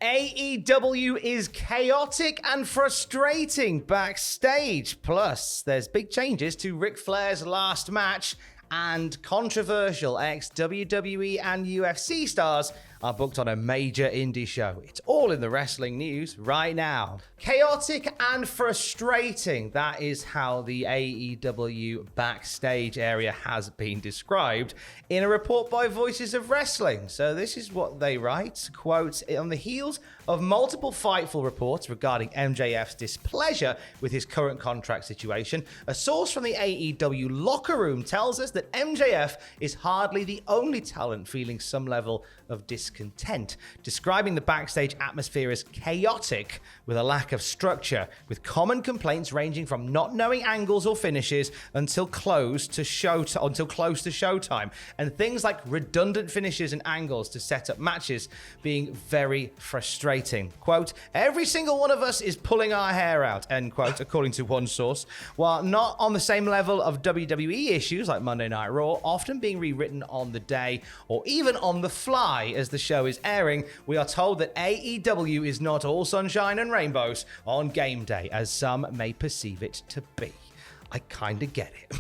AEW is chaotic and frustrating backstage. Plus, there's big changes to Ric Flair's last match, and controversial ex-WWE and UFC stars are booked on a major indie show. It's all in the wrestling news right now. Chaotic and frustrating. That is how the AEW backstage area has been described in a report by Voices of Wrestling. So this is what they write. Quote, on the heels of multiple Fightful reports regarding MJF's displeasure with his current contract situation, a source from the AEW locker room tells us that MJF is hardly the only talent feeling some level of discontent, describing the backstage atmosphere as chaotic with a lack of structure, with common complaints ranging from not knowing angles or finishes until close to showtime, and things like redundant finishes and angles to set up matches being very frustrating. Quote, every single one of us is pulling our hair out, end quote, according to one source. While not on the same level of WWE issues like Monday Night Raw, often being rewritten on the day or even on the fly as the show is airing, we are told that AEW is not all sunshine and rainbows on game day, as some may perceive it to be. I kind of get it.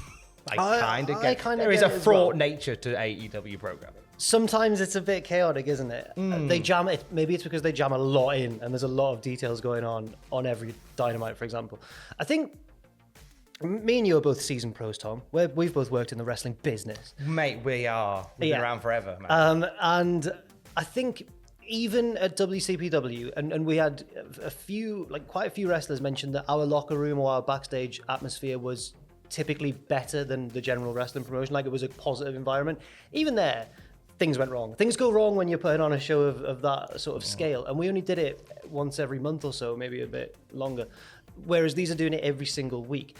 I kind of get it. There is a fraught nature to AEW programming. Sometimes it's a bit chaotic, isn't it? They jam it. Maybe it's because they jam a lot in, and there's a lot of details going on every Dynamite, for example. I think me and you are both seasoned pros, Tom. We've both worked in the wrestling business. Mate, we are. We've been around forever, man. And I think even at WCPW, and we had quite a few wrestlers mentioned that our locker room or our backstage atmosphere was typically better than the general wrestling promotion. Like, it was a positive environment. Even there, things went wrong. Things go wrong when you're putting on a show of that sort of scale. And we only did it once every month or so, maybe a bit longer. Whereas these are doing it every single week.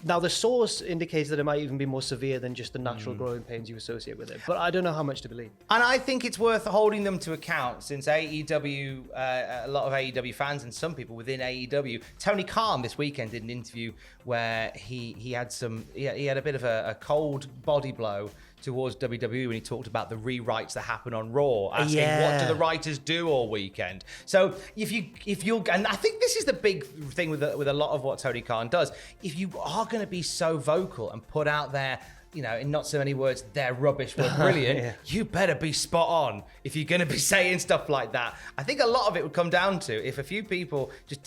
Now, the source indicates that it might even be more severe than just the natural growing pains you associate with it. But I don't know how much to believe. And I think it's worth holding them to account, since AEW, a lot of AEW fans and some people within AEW, Tony Khan this weekend did an interview where he had a bit of a cold body blow towards WWE when he talked about the rewrites that happen on Raw, asking what do the writers do all weekend. So if you're, and I think this is the big thing with a lot of what Tony Khan does, if you are going to be so vocal and put out there, you know, in not so many words, they're rubbish, we're brilliant, you better be spot on if you're going to be saying stuff like that. I think a lot of it would come down to if a few people just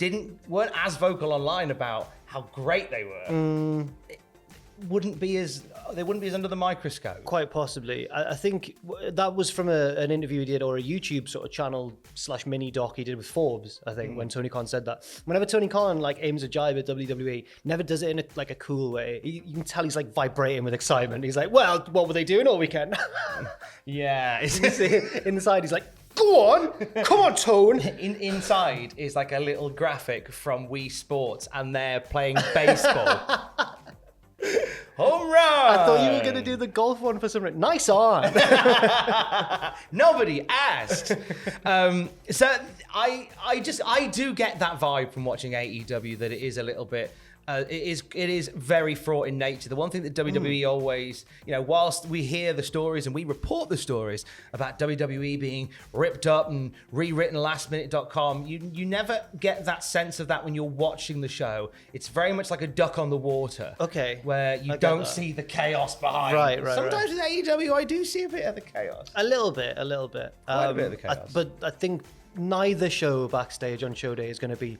weren't as vocal online about how great they were. They wouldn't be as under the microscope. Quite possibly. I think that was from an interview he did, or a YouTube sort of channel / mini doc he did with Forbes, I think, when Tony Khan said that. Whenever Tony Khan aims a jibe at WWE, never does it in a cool way. You can tell he's vibrating with excitement. He's like, well, what were they doing all weekend? Yeah. Inside he's like, go on, come on, Tone. Inside is like a little graphic from Wii Sports, and they're playing baseball. Home run! I thought you were going to do the golf one for some reason. Nice on. Nobody asked. So I do get that vibe from watching AEW, that it is a little bit. It is very fraught in nature. The one thing that WWE always, whilst we hear the stories and we report the stories about WWE being ripped up and rewritten lastminute.com, you never get that sense of that when you're watching the show. It's very much like a duck on the water. Okay. Where you don't see the chaos behind. Right. Sometimes with AEW, I do see a bit of the chaos. A little bit. Quite a bit of the chaos. But I think neither show backstage on show day is going to be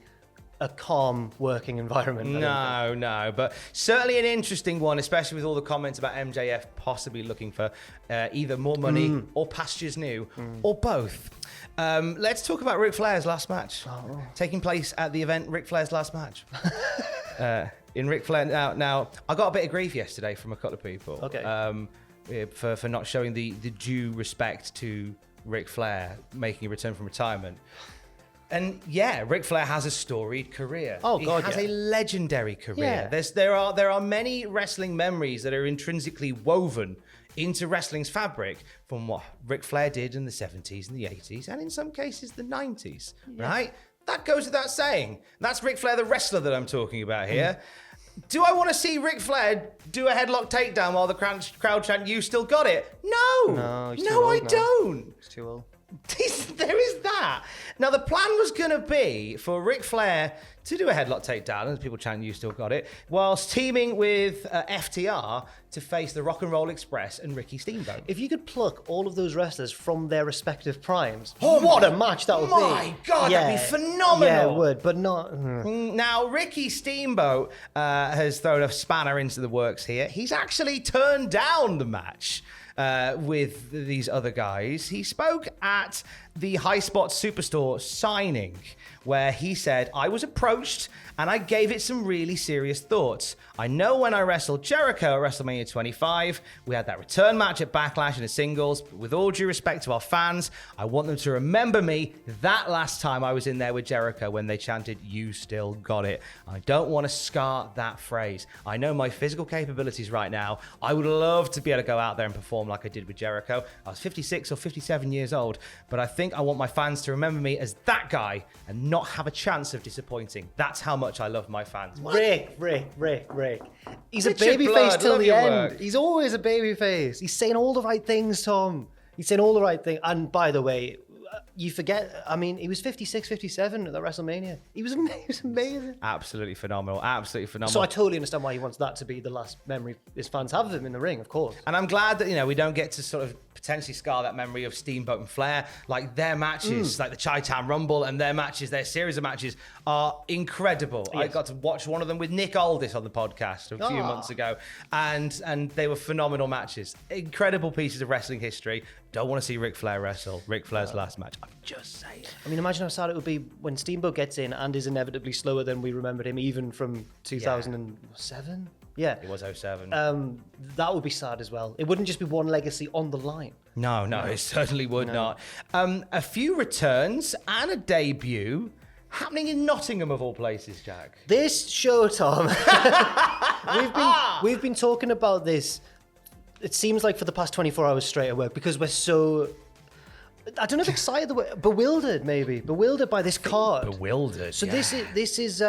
a calm working environment. No, but certainly an interesting one, especially with all the comments about MJF possibly looking for either more money or pastures new, or both. Let's talk about Ric Flair's last match, taking place at the event Ric Flair's Last Match. In Ric Flair, now I got a bit of grief yesterday from a couple of people. Okay. For not showing the due respect to Ric Flair making a return from retirement. And yeah, Ric Flair has a storied career. Oh God, he has a legendary career. Yeah. There are many wrestling memories that are intrinsically woven into wrestling's fabric from what Ric Flair did in the 70s and the 80s, and in some cases the 90s. Right? That goes without saying. That's Ric Flair, the wrestler, that I'm talking about here. Do I want to see Ric Flair do a headlock takedown while the crowd chant, "You still got it"? No, I don't. It's too old. There is that. Now, the plan was going to be for Ric Flair to do a headlock takedown, as people chant, you still got it, whilst teaming with FTR to face the Rock and Roll Express and Ricky Steamboat. If you could pluck all of those wrestlers from their respective primes, what a match that would be. My God, that'd be phenomenal. Yeah, it would, but not... Now, Ricky Steamboat has thrown a spanner into the works here. He's actually turned down the match with these other guys. He spoke at the High Spot Superstore signing, where he said, I was approached and I gave it some really serious thoughts. I know when I wrestled Jericho at WrestleMania 25, we had that return match at Backlash in a singles. But with all due respect to our fans, I want them to remember me that last time I was in there with Jericho when they chanted, you still got it. I don't want to scar that phrase. I know my physical capabilities right now. I would love to be able to go out there and perform like I did with Jericho. I was 56 or 57 years old, but I think I want my fans to remember me as that guy and not have a chance of disappointing. That's how much I love my fans. Rick. He's Richard a baby face Blood, till love the your end. work. He's always a baby face. He's saying all the right things, Tom. He's saying all the right things. And by the way, you forget, I mean, he was 56, 57 at the WrestleMania. He was amazing. Absolutely phenomenal. Absolutely phenomenal. So I totally understand why he wants that to be the last memory his fans have of him in the ring, of course. And I'm glad that, we don't get to sort of potentially scar that memory of Steamboat and Flair. Like their matches, like the Chi-Town Rumble and their matches, their series of matches are incredible. Yes. I got to watch one of them with Nick Aldis on the podcast a few months ago. And they were phenomenal matches. Incredible pieces of wrestling history. Don't want to see Ric Flair wrestle. Ric Flair's last match. I'm just saying. I mean, imagine how sad it would be when Steamboat gets in and is inevitably slower than we remembered him, even from 2007. Yeah. It was 07. That would be sad as well. It wouldn't just be one legacy on the line. No, it certainly would not. A few returns and a debut happening in Nottingham, of all places, Jack. This show, Tom, we've been talking about this. It seems like for the past 24 hours straight at work because we're so, I don't know if excited, bewildered maybe, bewildered by this card. Bewildered. So this is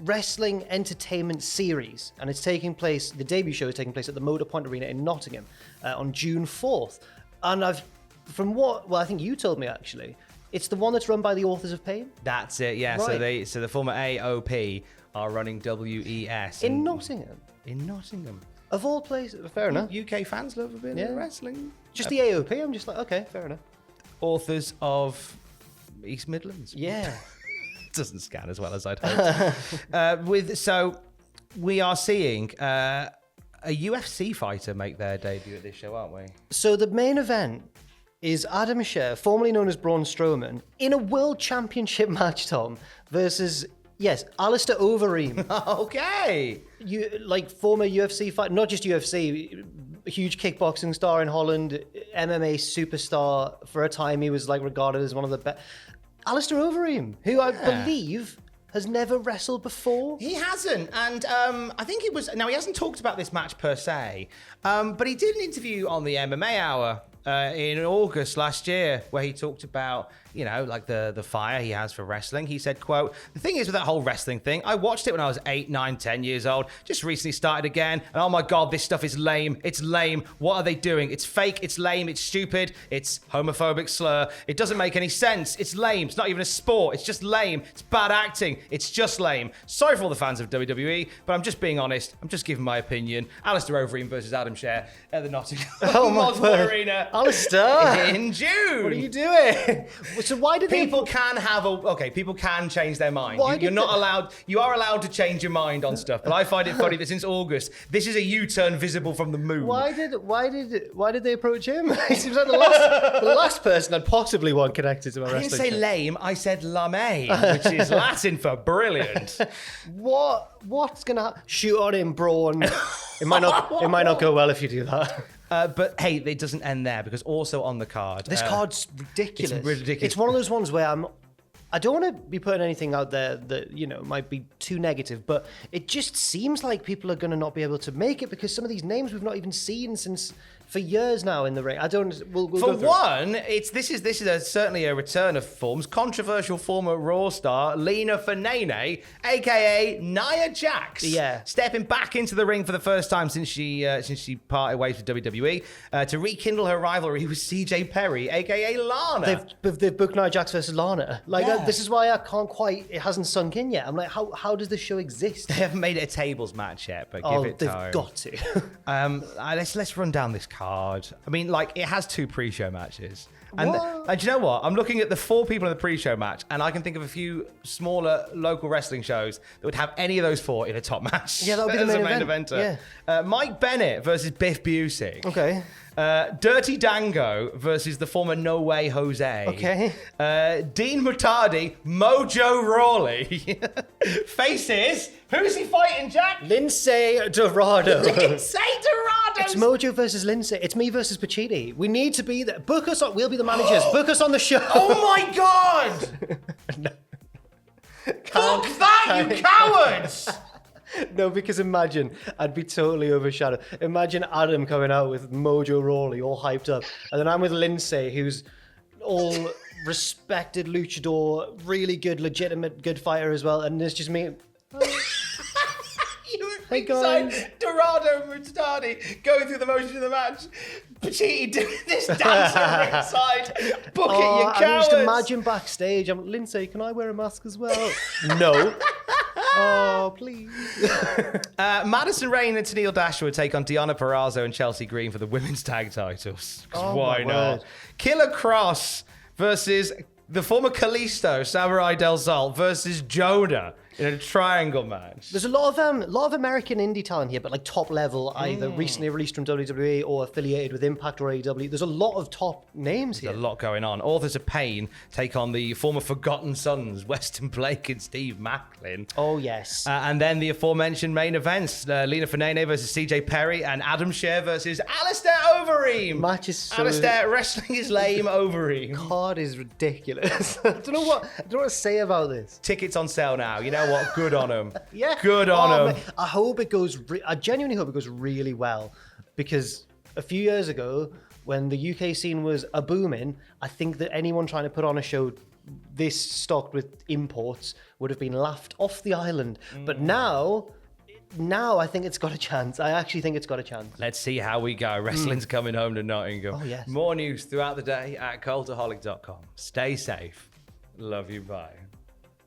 wrestling entertainment series, and it's taking place. The debut show is taking place at the Motor Point Arena in Nottingham on June 4th. And I think you told me actually, it's the one that's run by the Authors of Pain. That's it. Yeah. Right. So the former AOP are running WES in Nottingham. In Nottingham. Of all places, fair enough. UK fans love a bit of wrestling. Just the AOP, I'm just like, okay, fair enough. Authors of East Midlands. Yeah. Doesn't scan as well as I'd hoped. So we are seeing a UFC fighter make their debut at this show, aren't we? So the main event is Adam Scherr, formerly known as Braun Strowman, in a world championship match, Tom, versus... Yes, Alistair Overeem. Okay. Former UFC fighter, not just UFC, huge kickboxing star in Holland, MMA superstar. For a time, he was regarded as one of the best. Alistair Overeem, who I believe has never wrestled before. He hasn't, and I think it was. Now he hasn't talked about this match per se, but he did an interview on the MMA Hour in August last year where he talked about, the fire he has for wrestling. He said, quote, the thing is with that whole wrestling thing, I watched it when I was 8, 9, 10 years old, just recently started again, and oh my God, this stuff is lame. It's lame. What are they doing? It's fake. It's lame. It's stupid. It's homophobic slur. It doesn't make any sense. It's lame. It's not even a sport. It's just lame. It's bad acting. It's just lame. Sorry for all the fans of WWE, but I'm just being honest. I'm just giving my opinion. Alistair Overeem versus Adam Scherr at the Nottingham Arena. Alistair! In June. What are you doing? So why did people can change their mind. You are allowed to change your mind on stuff, but I find it funny that since August, this is a U-turn visible from the moon. Why did they approach him? He seems like the last person I'd possibly want connected to my wrestling. I didn't say lame, I said lame, which is Latin for brilliant. What's gonna happen? Shoot on him, Braun. It might not go well if you do that. But hey, it doesn't end there because also on the card, this card's ridiculous. It's ridiculous. It's one of those ones where I don't want to be putting anything out there that might be too negative, but it just seems like people are going to not be able to make it because some of these names we've not even seen for years now in the ring. I don't. We'll For go through one, this is certainly a return of forms. Controversial former Raw star Lena Fanene, aka Nia Jax, stepping back into the ring for the first time since she parted ways with WWE to rekindle her rivalry with CJ Perry, aka Lana. They've booked Nia Jax versus Lana. This is why I can't quite. It hasn't sunk in yet. I'm like, how does this show exist? They haven't made it a tables match yet, but give it time. They've got to. Let's run down this card. I mean, it has 2 pre-show matches. And do you know what? I'm looking at the 4 people in the pre-show match, and I can think of a few smaller local wrestling shows that would have any of those 4 in a top match. Yeah, that would be the main eventer. Yeah. Mike Bennett versus Biff Busick. Okay. Dirty Dango versus the former No Way Jose. Okay. Dean Mutardi, Mojo Rawley. Faces. Who's he fighting, Jack? Lindsay Dorado. Lindsay Dorado. It's Mojo versus Lindsay. It's me versus Pachiti. We need to be there. Book us on. We'll be the managers. Book us on the show. Oh my God! No. Fuck that, you cowards! No, because imagine, I'd be totally overshadowed. Imagine Adam coming out with Mojo Rawley all hyped up. And then I'm with Lindsay, who's all respected luchador, really good, legitimate, good fighter as well. And it's just me. Hey guys, Dorado and Mutardi going through the motions of the match. Pachiti doing this dance at ringside. Book it, you cowards. I just imagine backstage. I'm Lindsay, can I wear a mask as well? No. Oh, please. Madison Rayne and Tennille Dashwood take on Deonna Purrazzo and Chelsea Green for the women's tag titles. Why not? Word. Killer Cross versus the former Kalisto, Samurai Del Sol versus Jonah in a triangle match. There's a lot of American indie talent here, but like top level, either recently released from WWE or affiliated with Impact or AEW. There's a lot of top names here. There's a lot going on. Authors of Pain take on the former Forgotten Sons, Weston Blake and Steve Macklin. Oh, yes. And then the aforementioned main events, Lena Fanene versus CJ Perry and Adam Scherr versus Alistair Overeem. Match is so... Alistair wrestling is lame, Overeem. Card is ridiculous. I don't know what to say about this. Tickets on sale now. You know what? Good on them. Yeah. Good on them. I hope it goes... I genuinely hope it goes really well, because a few years ago, when the UK scene was a booming, I think that anyone trying to put on a show this stocked with imports would have been laughed off the island. But now I think it's got a chance. I actually think it's got a chance. Let's see how we go. Wrestling's coming home to Nottingham. Oh, yes. More news throughout the day at cultaholic.com. Stay safe. Love you. Bye.